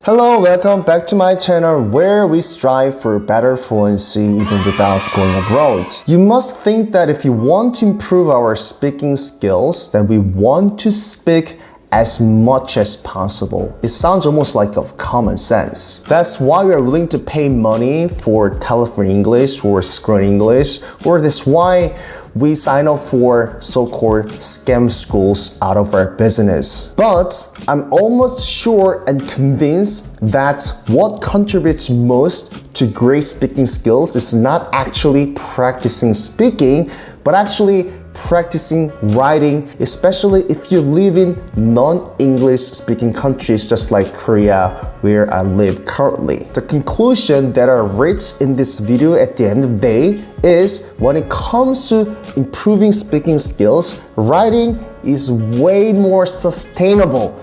Hello, welcome back to my channel where we strive for better fluency even without going abroad. You must think that if you want to improve our speaking skills, then we want to speak as much as possible. It sounds almost like of common sense. That's why we are willing to pay money for telephone English or screen English, or that's why we sign up for so-called scam schools out of our business. But I'm almost sure and convinced that what contributes most to great speaking skills is not actually practicing speaking, but actually practicing writing, especially if you live in non-English speaking countries just like Korea, where I live currently. The conclusion that I reached in this video at the end of the day is when it comes to improving speaking skills, writing is way more sustainable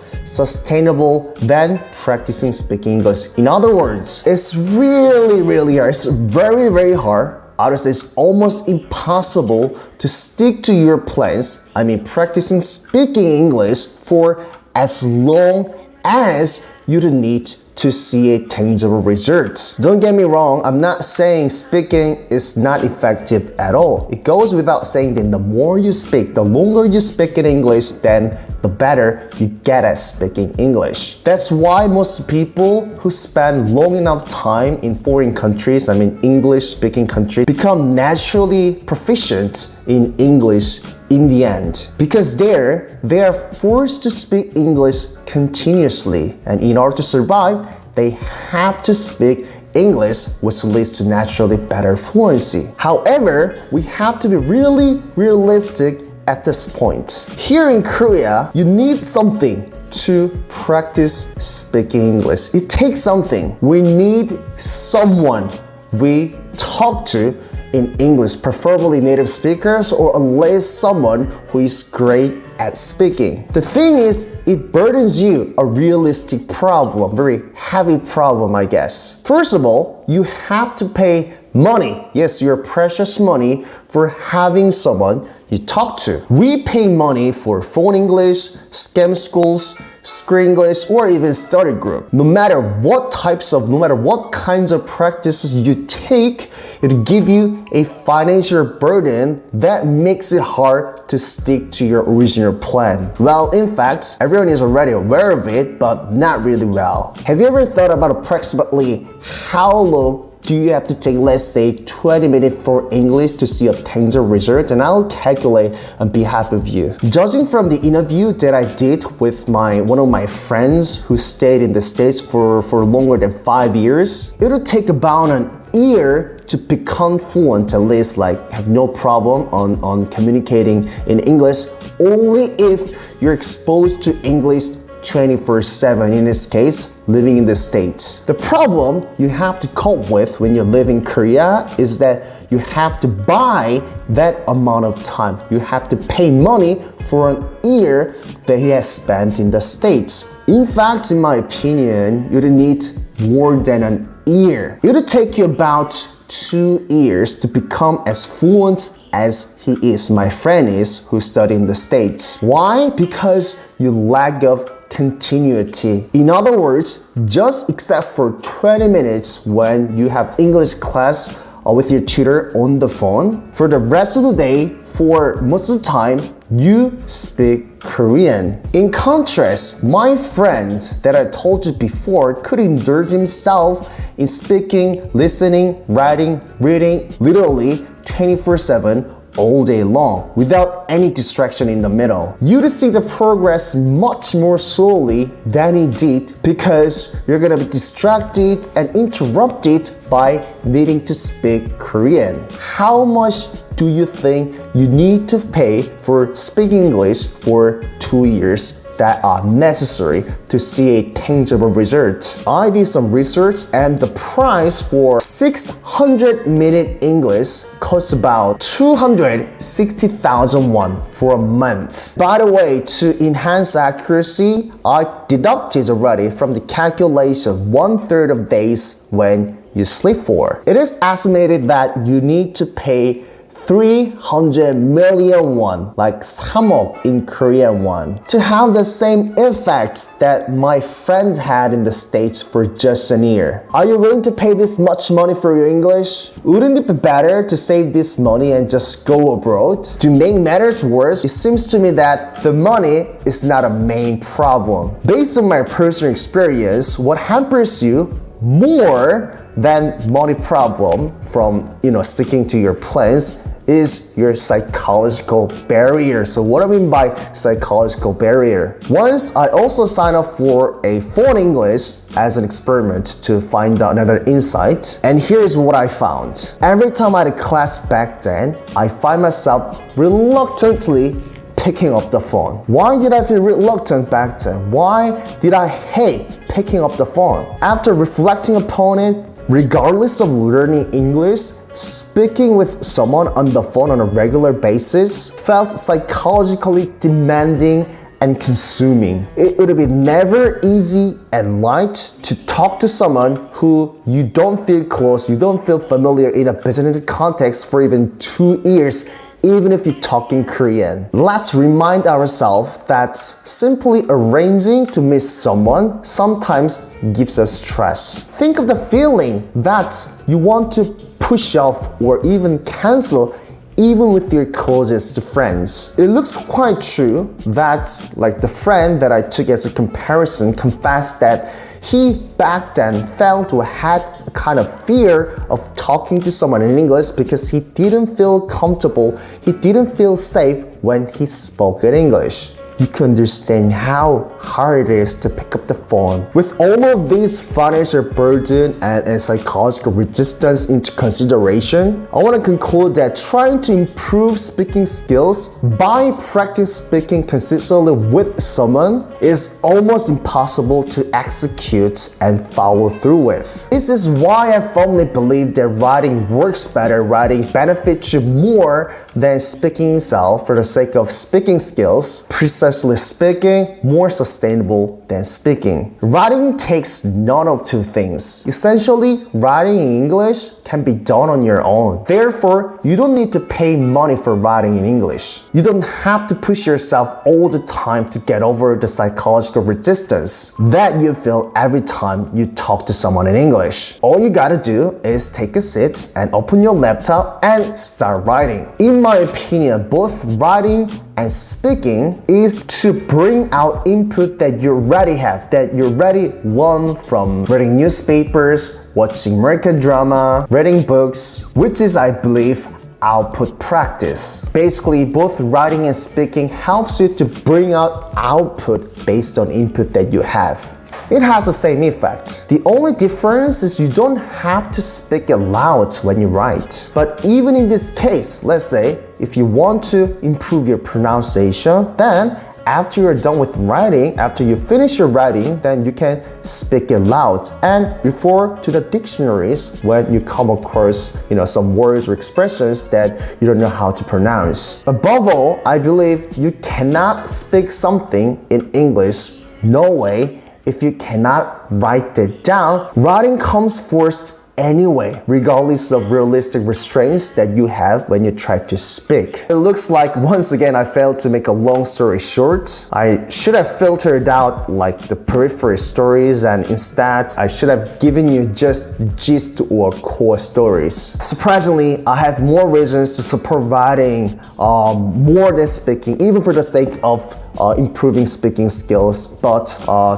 than practicing speaking English. In other words, it's really hard. It's very hard. I would say it's almost impossible to stick to your plans. I mean, practicing speaking English for as long as you don't need to see a tangible result. Don't get me wrong, I'm not saying speaking is not effective at all. It goes without saying that the more you speak, the longer you speak in English, then the better you get at speaking English. That's why most people who spend long enough time in foreign countries, I mean English-speaking countries, become naturally proficient in English in the end. Because there, they are forced to speak English continuously, and in order to survive, they have to speak English, which leads to naturally better fluency. However, we have to be really realistic at this point. Here in Korea, you need something to practice speaking English. It takes something. We need someone we talk to in English, preferably native speakers or at least someone who is great at speaking. The thing is, it burdens you a realistic problem, very heavy problem, I guess. First of all, you have to pay money. Yes, your precious money for having someone you talk to. We pay money for phone English, scam schools, screen English, or even study group. No matter what kinds of practices you take, it'll give you a financial burden that makes it hard to stick to your original plan. Well, in fact, everyone is already aware of it, but not really well. Have you ever thought about approximately how long do you have to take, let's say, 20 minutes for English to see a tangible result? And I'll calculate on behalf of you. Judging from the interview that I did with one of my friends who stayed in the States for longer than 5 years, it'll take about an year to become fluent, at least like have no problem on communicating in English, only if you're exposed to English 24/7, in this case, living in the States. The problem you have to cope with when you live in Korea is that you have to buy that amount of time. You have to pay money for an year that he has spent in the States. In fact, in my opinion, you don't need more than an year. It'll take you about 2 years to become as fluent as he is, my friend is, who studied in the States. Why? Because you lack of continuity. In other words, just except for 20 minutes when you have English class with your tutor on the phone, for the rest of the day, for most of the time, you speak Korean. In contrast, my friend that I told you before could indulge himself in speaking, listening, writing, reading, literally 24/7 all day long without any distraction in the middle. You'd see the progress much more slowly than he did because you're gonna be distracted and interrupted by needing to speak Korean. How much do you think you need to pay for speaking English for 2 years that are necessary to see a tangible result? I did some research and the price for 600-minute English costs about 260,000 won for a month. By the way, to enhance accuracy, I deducted already from the calculation 1/3 of days when you sleep for. It is estimated that you need to pay 300 million won, like 3억 in Korean won, to have the same effect that my friend had in the States for just a year. Are you willing to pay this much money for your English? Wouldn't it be better to save this money and just go abroad? To make matters worse, it seems to me that the money is not a main problem. Based on my personal experience, what hampers you more than money problem from sticking to your plans is your psychological barrier. So what I mean by psychological barrier? Once I also signed up for a phone English as an experiment to find out another insight, and here's what I found. Every time I had a class back then, I find myself reluctantly picking up the phone. Why did I feel reluctant back then? Why did I hate picking up the phone? After reflecting upon it, regardless of learning English, speaking with someone on the phone on a regular basis felt psychologically demanding and consuming. It would be never easy and light to talk to someone who you don't feel close, you don't feel familiar in a business context for even 2 years, even if you talk in Korean. Let's remind ourselves that simply arranging to meet someone sometimes gives us stress. Think of the feeling that you want to push off or even cancel even with your closest friends. It looks quite true that the friend that I took as a comparison confessed that he back then felt or had a kind of fear of talking to someone in English because he didn't feel comfortable, he didn't feel safe when he spoke in English. You can understand how hard it is to pick up the phone. With all of these financial burden and psychological resistance into consideration, I want to conclude that trying to improve speaking skills by practicing speaking consistently with someone is almost impossible to execute and follow through with. This is why I firmly believe that writing works better, writing benefits you more than speaking itself for the sake of speaking skills. Precisely speaking, more sustainable than speaking. Writing takes none of two things. Essentially, writing in English can be done on your own. Therefore, you don't need to pay money for writing in English. You don't have to push yourself all the time to get over the psychological resistance that you feel every time you talk to someone in English. All you gotta do is take a seat and open your laptop and start writing. In my opinion, both writing and speaking is to bring out input that you already have, that you already won from reading newspapers, watching American drama, reading books, which is, I believe, output practice. Basically, both writing and speaking helps you to bring out output based on input that you have. It has the same effect. The only difference is you don't have to speak aloud when you write. But even in this case, let's say, if you want to improve your pronunciation, then after you're done with writing, after you finish your writing, then you can speak it loud and refer to the dictionaries when you come across, some words or expressions that you don't know how to pronounce. Above all, I believe you cannot speak something in English, no way, if you cannot write it down. Writing comes first anyway, regardless of realistic restraints that you have when you try to speak. It looks like once again I failed to make a long story short. I should have filtered out the periphery stories, and instead I should have given you just gist or core stories. Surprisingly, I have more reasons to support writing more than speaking, even for the sake of improving speaking skills, but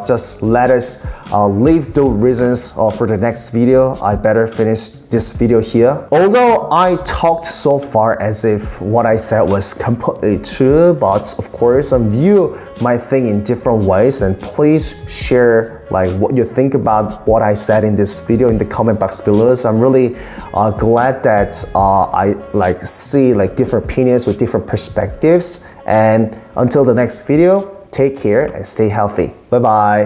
just let us leave those reasons for the next video. I better finish this video here. Although I talked so far as if what I said was completely true, but of course some of you might think in different ways, and please share what you think about what I said in this video in the comment box below. So I'm really glad that I see different opinions with different perspectives. And until the next video, take care and stay healthy. Bye bye.